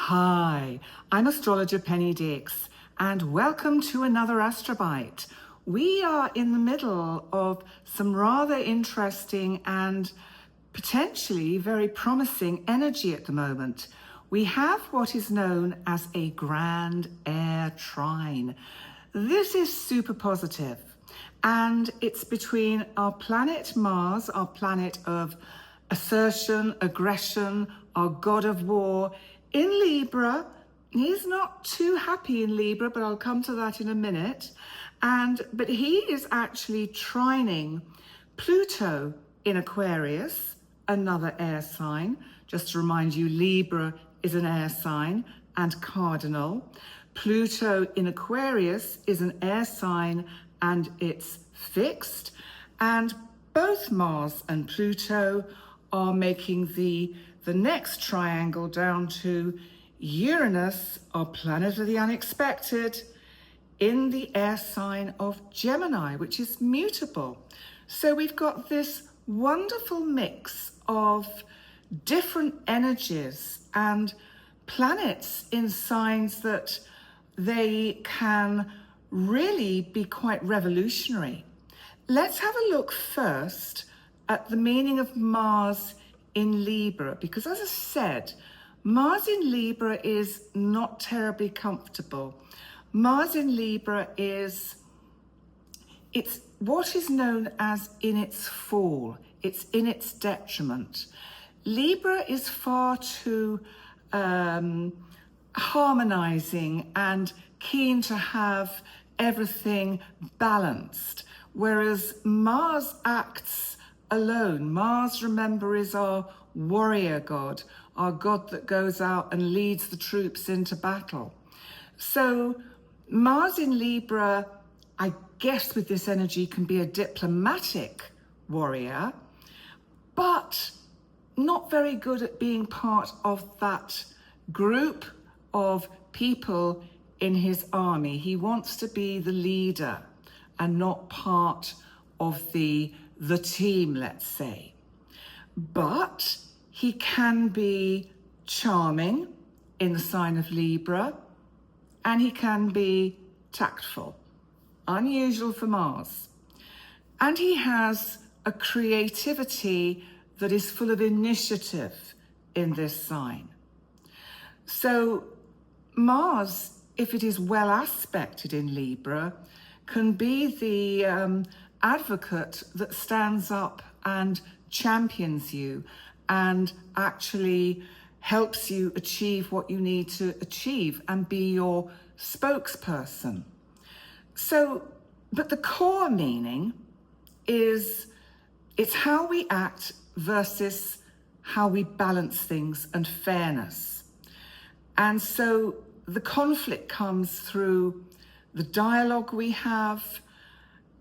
Hi, I'm astrologer Penny Dix, and welcome to another Astrobite. We are in the middle of some rather interesting and potentially very promising energy at the moment. We have what is known as a grand air trine. This is super positive, and it's between our planet Mars, our planet of assertion, aggression, our god of war, in Libra. He's not too happy in Libra, but I'll come to that in a minute. But he is actually trining Pluto in Aquarius, another air sign. Just to remind you, Libra is an air sign and cardinal. Pluto in Aquarius is an air sign and it's fixed. And both Mars and Pluto are making the next triangle down to Uranus, our planet of the unexpected, in the air sign of Gemini, which is mutable. So we've got this wonderful mix of different energies and planets in signs that they can really be quite revolutionary. Let's have a look first at the meaning of Mars in Libra, because as I said, Mars in Libra is not terribly comfortable. Mars in Libra it's what is known as in its fall. It's in its detriment. Libra is far too harmonizing and keen to have everything balanced, whereas Mars acts alone. Mars, remember, is our warrior god, our god that goes out and leads the troops into battle. So Mars in Libra, I guess with this energy, can be a diplomatic warrior, but not very good at being part of that group of people in his army. He wants to be the leader and not part of the team, let's say. But he can be charming in the sign of Libra, and he can be tactful, unusual for Mars. And he has a creativity that is full of initiative in this sign. So Mars, if it is well aspected in Libra, can be the advocate that stands up and champions you and actually helps you achieve what you need to achieve and be your spokesperson. So, but the core meaning is it's how we act versus how we balance things and fairness. And so the conflict comes through the dialogue we have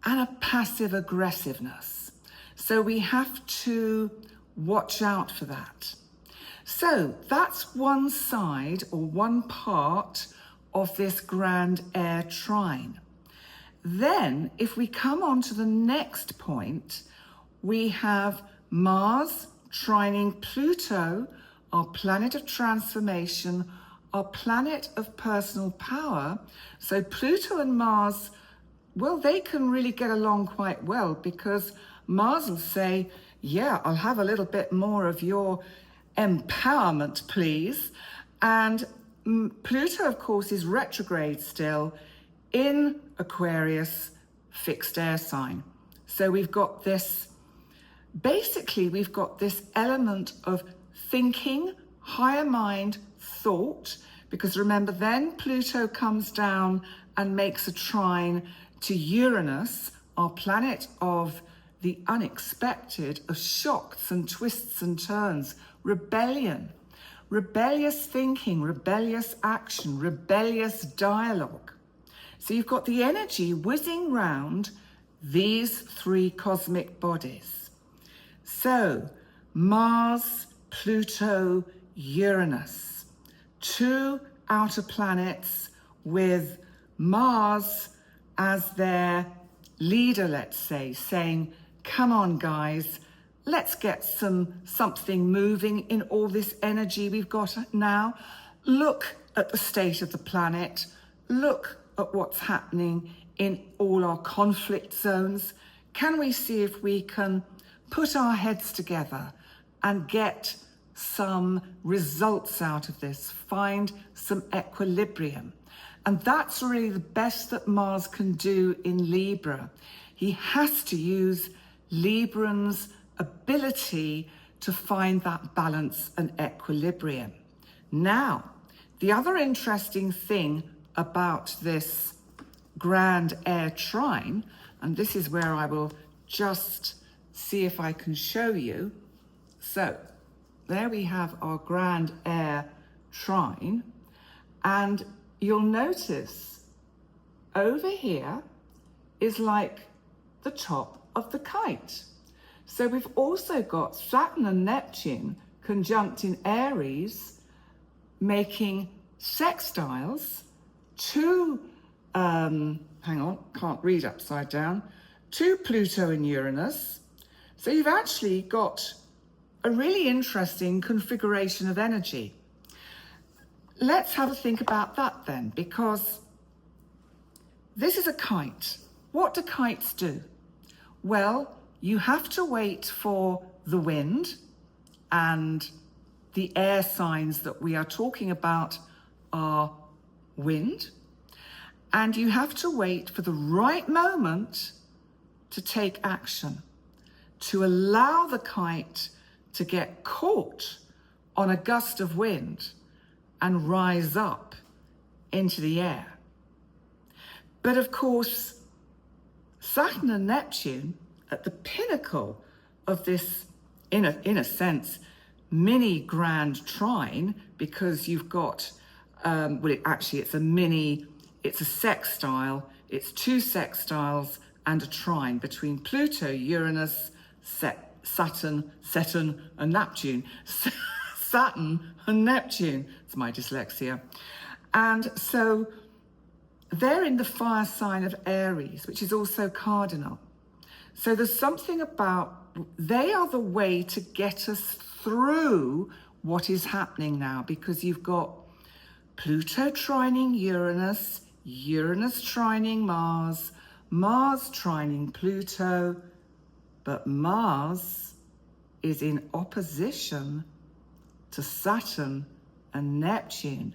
and a passive aggressiveness. So we have to watch out for that. So that's one side or one part of this grand air trine. Then if we come on to the next point, we have Mars trining Pluto, our planet of transformation, our planet of personal power. So Pluto and Mars, well, they can really get along quite well, because Mars will say, yeah, I'll have a little bit more of your empowerment, please. And Pluto, of course, is retrograde still in Aquarius, fixed air sign. So we've got this, basically, we've got this element of thinking, higher mind, thought, because remember, then Pluto comes down and makes a trine to Uranus, our planet of the unexpected, of shocks and twists and turns, rebellion, rebellious thinking, rebellious action, rebellious dialogue. So you've got the energy whizzing round these three cosmic bodies. So Mars, Pluto, Uranus, two outer planets with Mars as their leader, let's say, saying, come on guys, let's get something moving in all this energy we've got now. look at the state of the planet, look at what's happening in all our conflict zones. Can we see if we can put our heads together and get some results out of this, find some equilibrium? And that's really the best that Mars can do in Libra. He has to use Librans' ability to find that balance and equilibrium. Now, the other interesting thing about this grand air trine, and this is where I will just see if I can show you. So there we have our grand air trine, and you'll notice over here is like the top of the kite. So we've also got Saturn and Neptune conjunct in Aries, making sextiles to, hang on, can't read upside down, to Pluto and Uranus. So you've actually got a really interesting configuration of energy. Let's have a think about that then, because this is a kite. What do kites do? Well, you have to wait for the wind, and the air signs that we are talking about are wind, and you have to wait for the right moment to take action, to allow the kite to get caught on a gust of wind and rise up into the air. But of course, Saturn and Neptune at the pinnacle of this, in a sense, mini grand trine, because you've got, it's a sextile, it's two sextiles and a trine between Pluto, Uranus, Saturn and Neptune. Saturn and Neptune, it's my dyslexia. And so they're in the fire sign of Aries, which is also cardinal. So there's something about, they are the way to get us through what is happening now, because you've got Pluto trining Uranus, Uranus trining Mars, Mars trining Pluto, but Mars is in opposition to Saturn and Neptune.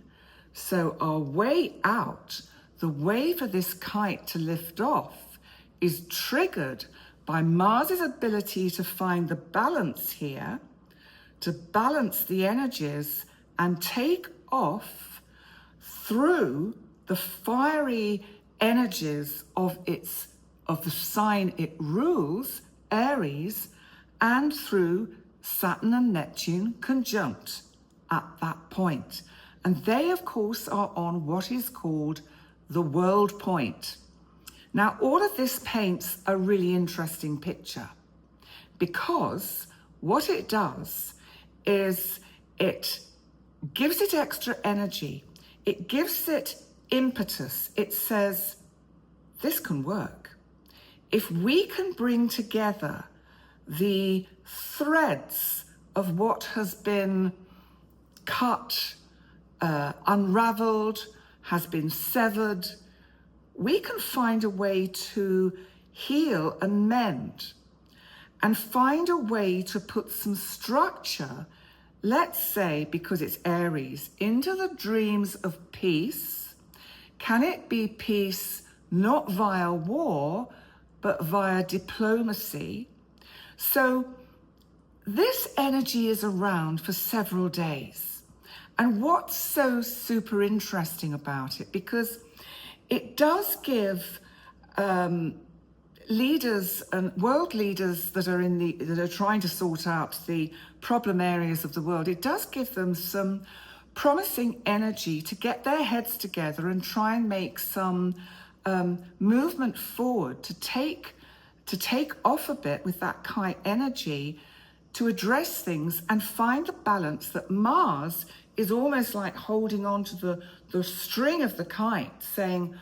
So our way out, the way for this kite to lift off, is triggered by Mars's ability to find the balance here, to balance the energies and take off through the fiery energies of the sign it rules, Aries, and through Saturn and Neptune conjunct at that point. And they, of course, are on what is called the world point. Now, all of this paints a really interesting picture, because what it does is it gives it extra energy. It gives it impetus. It says, this can work. If we can bring together the threads of what has been cut, unraveled, has been severed, we can find a way to heal and mend, and find a way to put some structure, let's say, because it's Aries, into the dreams of peace. Can it be peace not via war, but via diplomacy? So this energy is around for several days. And what's so super interesting about it, because it does give leaders and world leaders that are trying to sort out the problem areas of the world, it does give them some promising energy to get their heads together and try and make some movement forward, to take off a bit with that kite energy, to address things and find the balance that Mars is almost like holding on to the string of the kite, saying,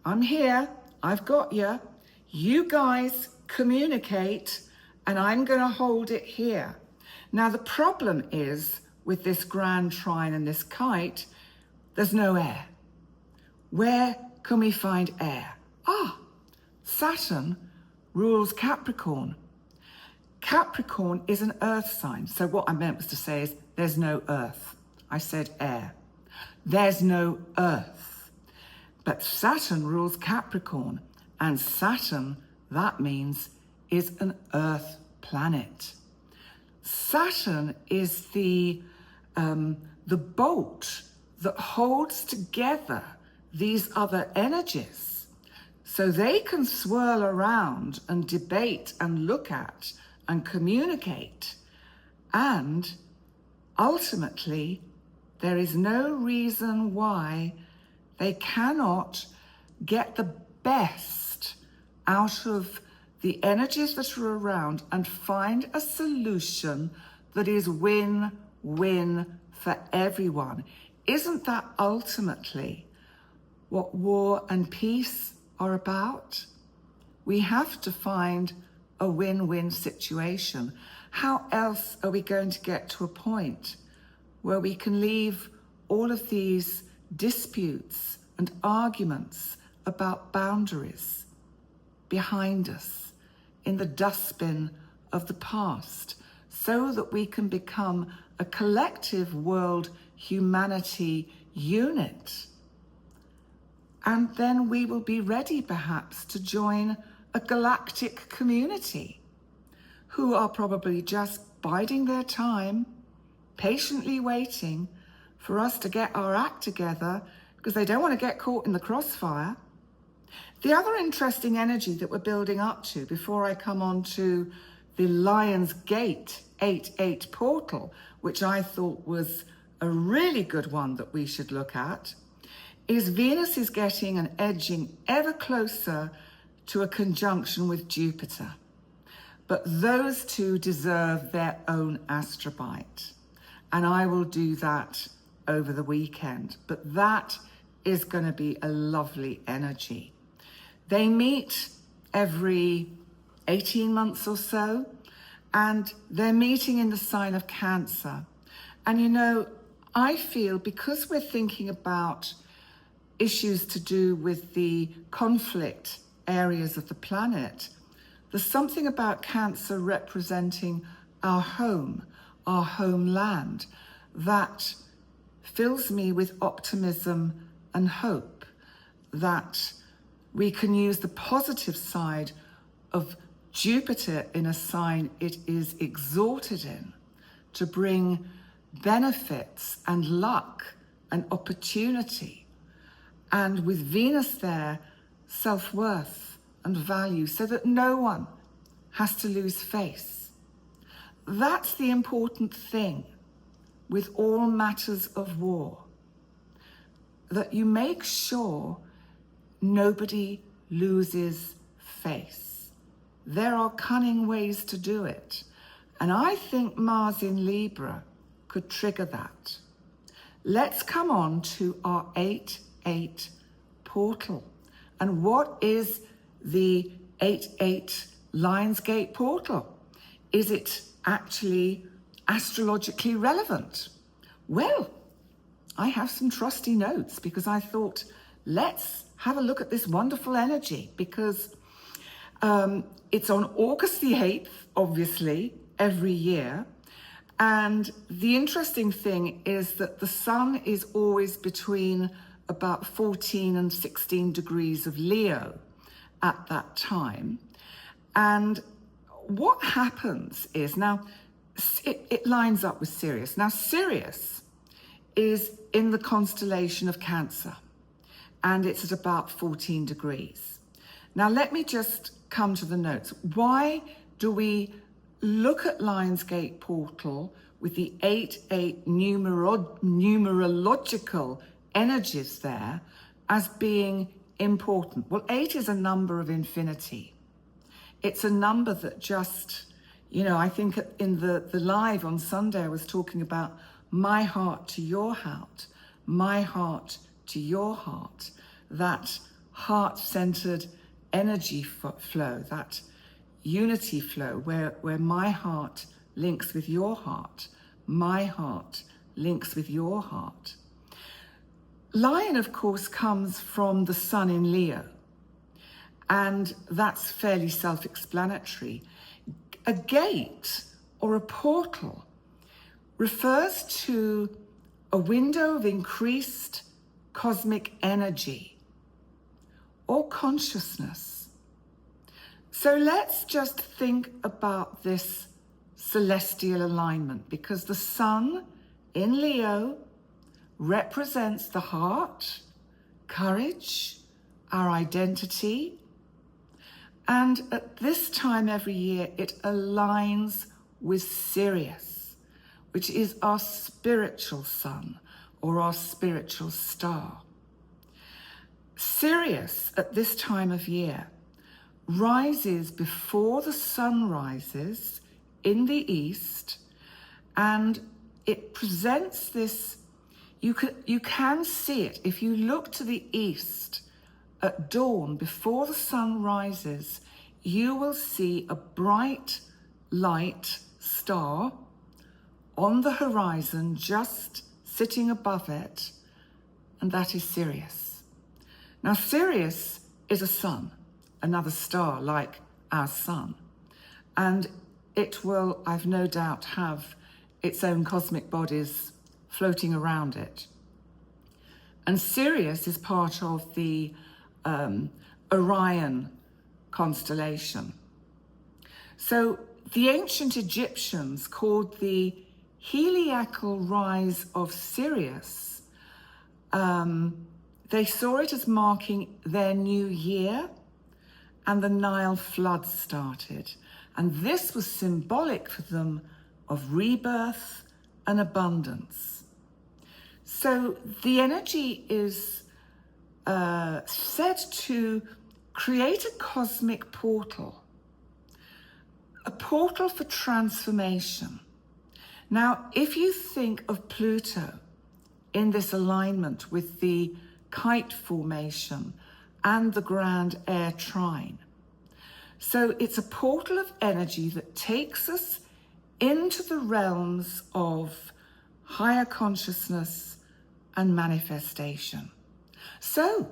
I'm here, I've got you, you guys communicate, and I'm going to hold it here. Now, the problem is with this grand trine and this kite, there's no air. Where can we find air? Saturn rules Capricorn. Capricorn is an earth sign. So what I meant was to say is there's no earth. I said air. There's no earth. But Saturn rules Capricorn, and Saturn, that means, is an earth planet. Saturn is the bolt that holds together these other energies, so they can swirl around and debate and look at and communicate. And ultimately, there is no reason why they cannot get the best out of the energies that are around and find a solution that is win-win for everyone. Isn't that ultimately what war and peace are about? We have to find a win-win situation. How else are we going to get to a point where we can leave all of these disputes and arguments about boundaries behind us in the dustbin of the past, so that we can become a collective world humanity unit? And then we will be ready perhaps to join a galactic community who are probably just biding their time, patiently waiting for us to get our act together, because they don't want to get caught in the crossfire. The other interesting energy that we're building up to, before I come on to the Lion's Gate 8-8 portal, which I thought was a really good one that we should look at, is Venus is getting and edging ever closer to a conjunction with Jupiter. But those two deserve their own astrobite. And I will do that over the weekend. But that is going to be a lovely energy. They meet every 18 months or so, and they're meeting in the sign of Cancer. And you know, I feel because we're thinking about issues to do with the conflict areas of the planet, there's something about Cancer representing our home, our homeland, that fills me with optimism and hope that we can use the positive side of Jupiter in a sign it is exalted in to bring benefits and luck and opportunity. And with Venus there, self-worth and value, so that no one has to lose face. That's the important thing with all matters of war, that you make sure nobody loses face. There are cunning ways to do it. And I think Mars in Libra could trigger that. Let's come on to our 8-8 portal. And what is the 8-8 Lion's Gate portal? Is it actually astrologically relevant? Well, I have some trusty notes because I thought, let's have a look at this wonderful energy, because it's on August the 8th, obviously, every year. And the interesting thing is that the sun is always between about 14 and 16 degrees of Leo at that time. And what happens is, now, it lines up with Sirius. Now, Sirius is in the constellation of Cancer, and it's at about 14 degrees. Now, let me just come to the notes. Why do we look at Lion's Gate portal with the 8-8 numerological energies there as being important? Well, 8 is a number of infinity. It's a number that just, you know, I think in the live on Sunday, I was talking about my heart to your heart, my heart to your heart, that heart-centered energy flow, that unity flow where my heart links with your heart, my heart links with your heart. Lion, of course, comes from the sun in Leo, and that's fairly self-explanatory. A gate or a portal refers to a window of increased cosmic energy or consciousness. So let's just think about this celestial alignment, because the sun in Leo represents the heart, courage, our identity. And at this time every year, it aligns with Sirius, which is our spiritual sun or our spiritual star. Sirius at this time of year rises before the sun rises in the east, and it presents this. You can see it if you look to the east at dawn before the sun rises. You will see a bright light star on the horizon, just sitting above it, and that is Sirius. Now, Sirius is a sun, another star like our sun, and it will, I've no doubt, have its own cosmic bodies floating around it. And Sirius is part of the Orion constellation. So the ancient Egyptians called the heliacal rise of Sirius, they saw it as marking their new year, and the Nile floods started. And this was symbolic for them of rebirth and abundance. So the energy is said to create a cosmic portal, a portal for transformation. Now, if you think of Pluto in this alignment with the Kite formation and the grand air trine, so it's a portal of energy that takes us into the realms of higher consciousness and manifestation. So,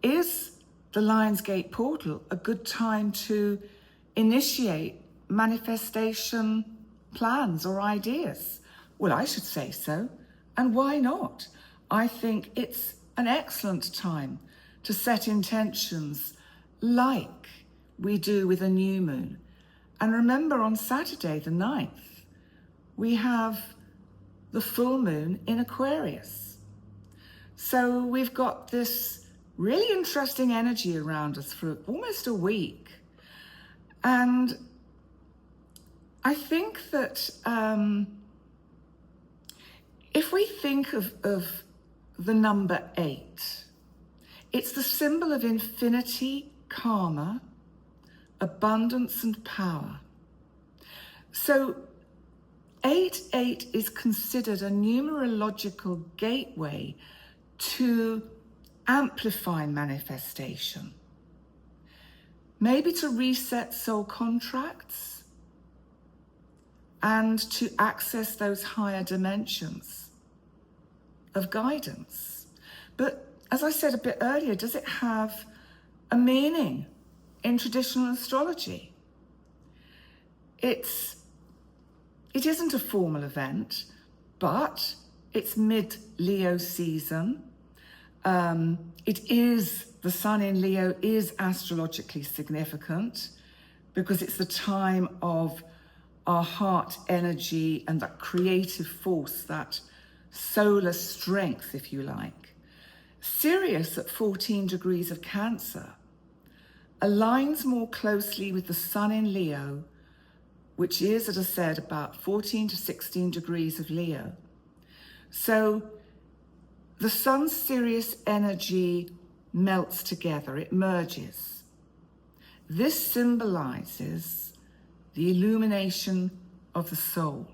is the Lionsgate portal a good time to initiate manifestation plans or ideas? Well, I should say so. And why not? I think it's an excellent time to set intentions like we do with a new moon. And remember, on Saturday the 9th, we have the full moon in Aquarius. So we've got this really interesting energy around us for almost a week. And I think that if we think of the number 8, it's the symbol of infinity, karma, abundance, and power. So 8 is considered a numerological gateway to amplify manifestation, maybe to reset soul contracts and to access those higher dimensions of guidance. But as I said a bit earlier, does it have a meaning in traditional astrology? It isn't a formal event, but it's mid-Leo season. The sun in Leo is astrologically significant because it's the time of our heart energy and that creative force, that solar strength, if you like. Sirius at 14 degrees of Cancer aligns more closely with the sun in Leo, which is, as I said, about 14 to 16 degrees of Leo. So the sun's Sirius energy melts together, it merges. This symbolizes the illumination of the soul.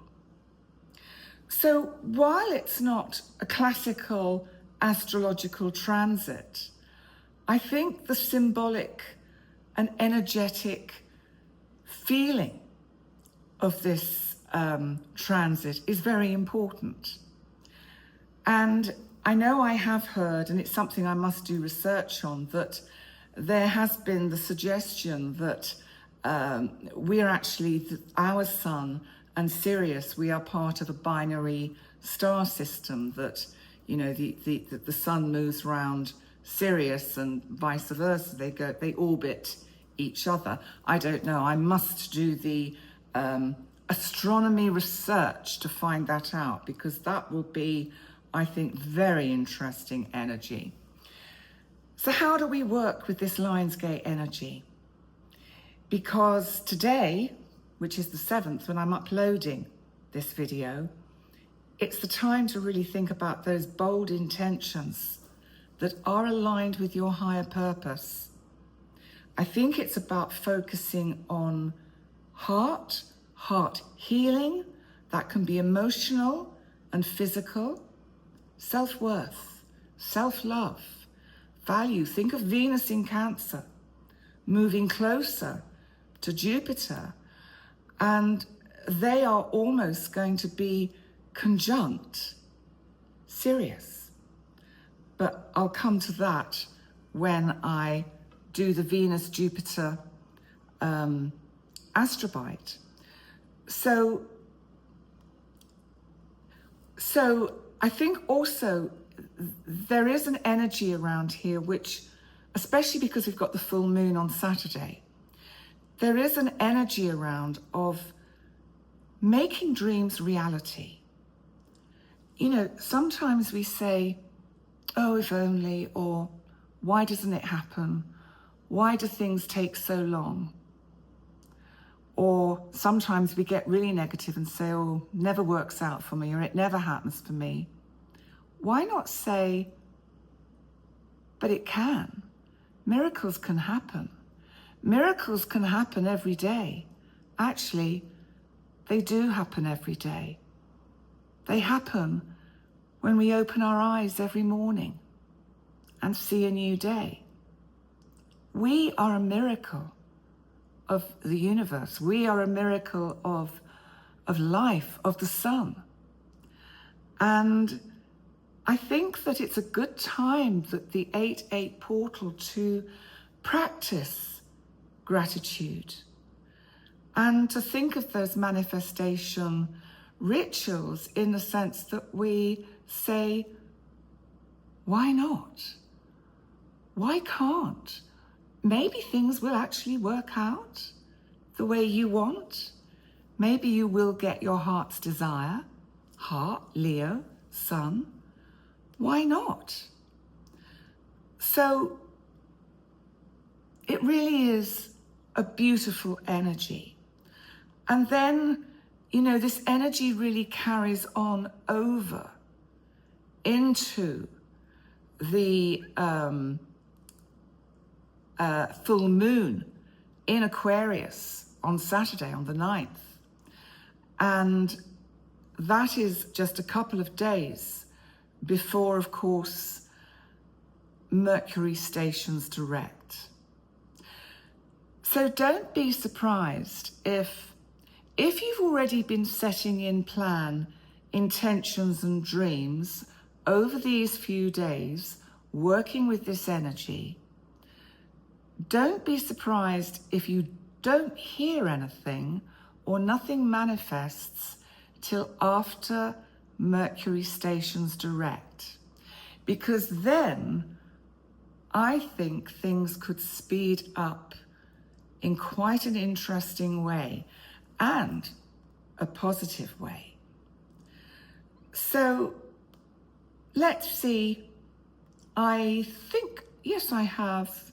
So while it's not a classical astrological transit, I think the symbolic and energetic feeling of this transit is very important. And I know I have heard, and it's something I must do research on, that there has been the suggestion that we are actually, our sun and Sirius, we are part of a binary star system, that, you know, the sun moves around Sirius and vice versa. They orbit each other. I don't know. I must do the astronomy research to find that out, because that will be, I think, very interesting energy. So how do we work with this Lionsgate energy? Because today, which is the 7th, when I'm uploading this video, it's the time to really think about those bold intentions that are aligned with your higher purpose. I think it's about focusing on heart healing. That can be emotional and physical, self-worth, self-love, value. Think of Venus in Cancer, moving closer to Jupiter, and they are almost going to be conjunct Sirius. But I'll come to that when I do the Venus-Jupiter astrobite. So I think also there is an energy around here which, especially because we've got the full moon on Saturday, there is an energy around of making dreams reality. You know, sometimes we say, oh, if only, or why doesn't it happen? Why do things take so long? Or sometimes we get really negative and say, oh, never works out for me, or it never happens for me. Why not say, but it can. Miracles can happen. Miracles can happen every day. Actually, they do happen every day. They happen when we open our eyes every morning and see a new day. We are a miracle of the universe. We are a miracle of life, of the sun. And I think that it's a good time, that the 8-8 portal, to practice gratitude and to think of those manifestation rituals in the sense that we say, why not? Why can't? Maybe things will actually work out the way you want. Maybe you will get your heart's desire. Heart, Leo, sun. Why not? So it really is a beautiful energy. And then, you know, this energy really carries on over into the full moon in Aquarius on Saturday, on the 9th. And that is just a couple of days before, of course, Mercury stations direct. So don't be surprised if you've already been setting in plan intentions and dreams over these few days, working with this energy. Don't be surprised if you don't hear anything or nothing manifests till after Mercury stations direct, because then I think things could speed up in quite an interesting way and a positive way. So let's see. I think, yes, I have.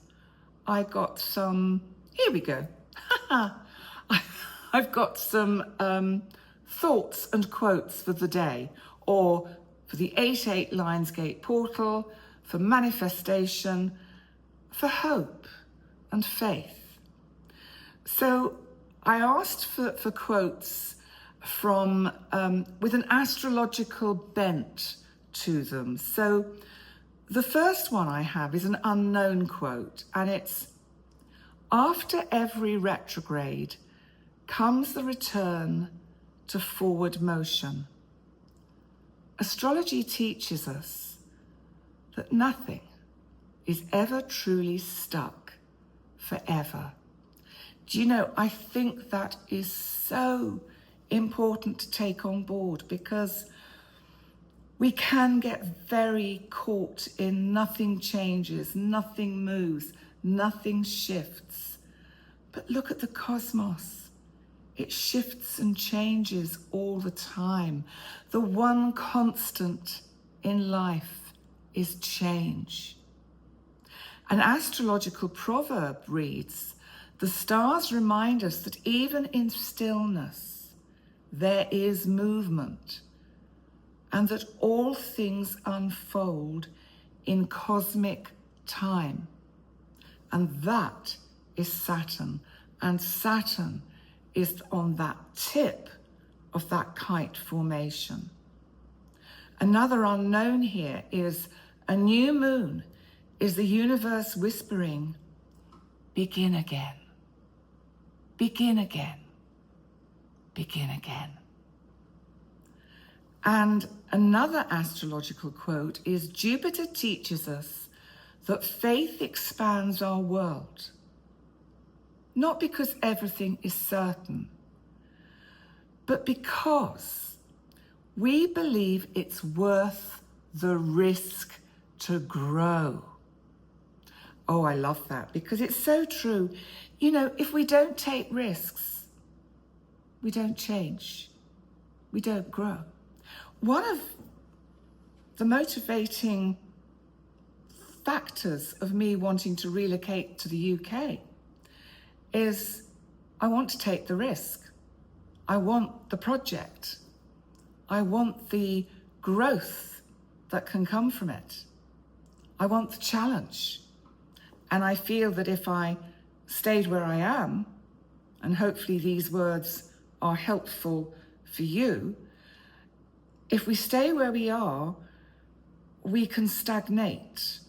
I got some, here we go. I've got some thoughts and quotes for the day, or for the 8-8 Lionsgate portal, for manifestation, for hope and faith. So I asked for quotes from, with an astrological bent to them. So the first one I have is an unknown quote, and it's, after every retrograde comes the return to forward motion. Astrology teaches us that nothing is ever truly stuck forever. Do you know, I think that is so important to take on board, because we can get very caught in nothing changes, nothing moves, nothing shifts. But look at the cosmos. It shifts and changes all the time. The one constant in life is change. An astrological proverb reads, "The stars remind us that even in stillness, there is movement, and that all things unfold in cosmic time." And that is Saturn. And Saturn is on that tip of that kite formation. Another unknown here is a new moon is the universe whispering, begin again, begin again, begin again. And another astrological quote is, Jupiter teaches us that faith expands our world, not because everything is certain, but because we believe it's worth the risk to grow. Oh, I love that, because it's so true. You know, if we don't take risks, we don't change, we don't grow. One of the motivating factors of me wanting to relocate to the UK is I want to take the risk. I want the project. I want the growth that can come from it. I want the challenge. And I feel that if I stayed where I am, and hopefully these words are helpful for you, if we stay where we are, we can stagnate,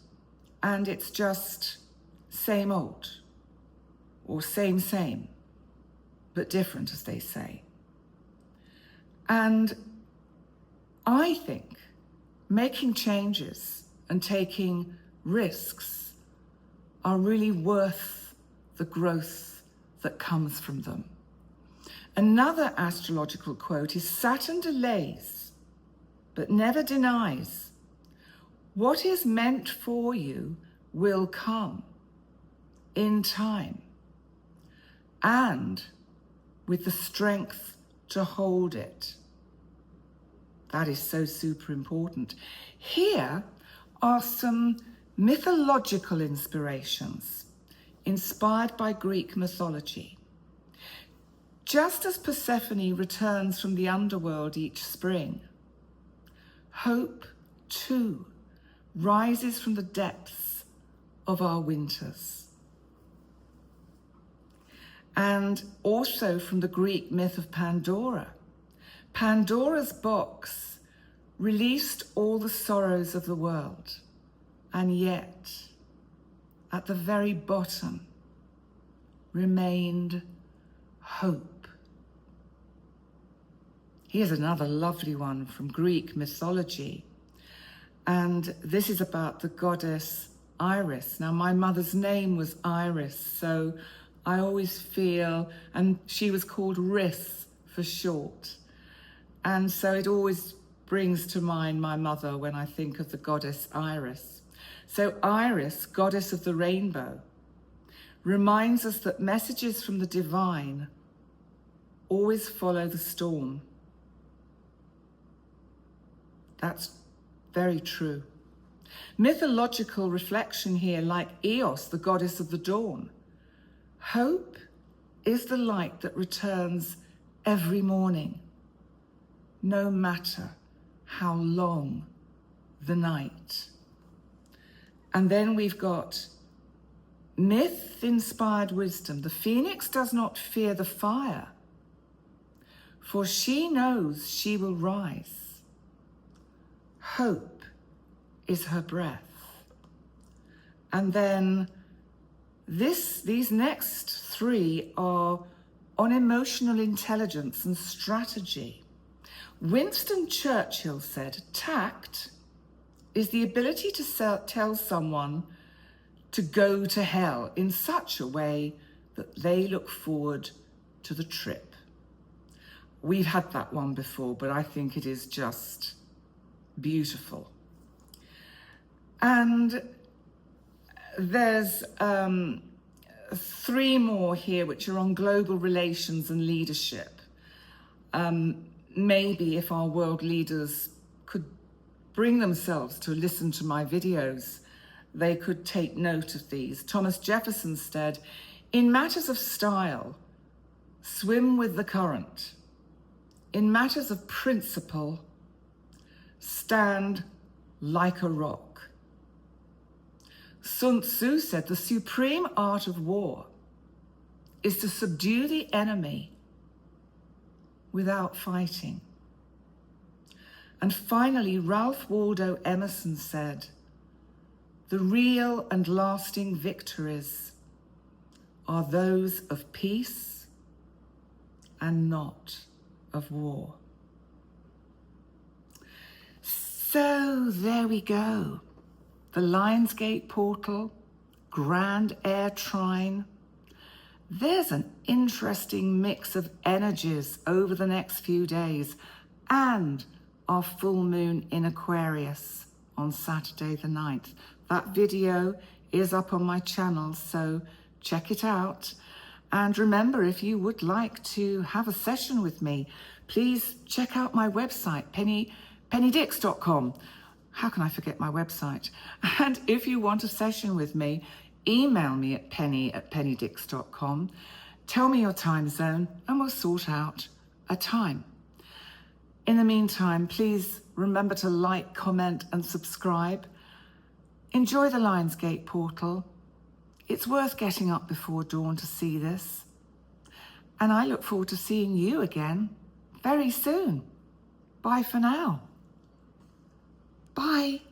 and it's just same old, or same, but different, as they say. And I think making changes and taking risks are really worth the growth that comes from them. Another astrological quote is, Saturn delays, but never denies. What is meant for you will come in time, and with the strength to hold it. That is so super important. Here are some mythological inspirations inspired by Greek mythology. Just as Persephone returns from the underworld each spring, hope too rises from the depths of our winters. And also from the Greek myth of Pandora. Pandora's box released all the sorrows of the world, and yet at the very bottom remained hope. Here's another lovely one from Greek mythology, and this is about the goddess Iris. Now, my mother's name was Iris, so I always feel, and she was called Ris for short, and so it always brings to mind my mother when I think of the goddess Iris. So Iris, goddess of the rainbow, reminds us that messages from the divine always follow the storm. That's very true. Mythological reflection here, like Eos, the goddess of the dawn. Hope is the light that returns every morning, no matter how long the night. And then we've got myth-inspired wisdom. The phoenix does not fear the fire, for she knows she will rise. Hope is her breath. And then these next three are on emotional intelligence and strategy. Winston Churchill said, tact is the ability to tell someone to go to hell in such a way that they look forward to the trip. We've had that one before, but I think it is just beautiful. And there's 3 more here which are on global relations and leadership. Maybe if our world leaders could bring themselves to listen to my videos, they could take note of these. Thomas Jefferson said, "In matters of style, swim with the current. In matters of principle, stand like a rock." Sun Tzu said, "The supreme art of war is to subdue the enemy without fighting." And finally, Ralph Waldo Emerson said, "The real and lasting victories are those of peace and not of war." So there we go. The Lionsgate portal, Grand Air Trine. There's an interesting mix of energies over the next few days, and our full moon in Aquarius on Saturday the 9th. That video is up on my channel, so check it out. And remember, if you would like to have a session with me, please check out my website, pennydix.com. How can I forget my website? And if you want a session with me, email me at penny@pennydix.com. Tell me your time zone and we'll sort out a time. In the meantime, please remember to like, comment and subscribe. Enjoy the Lionsgate portal. It's worth getting up before dawn to see this. And I look forward to seeing you again very soon. Bye for now. Bye.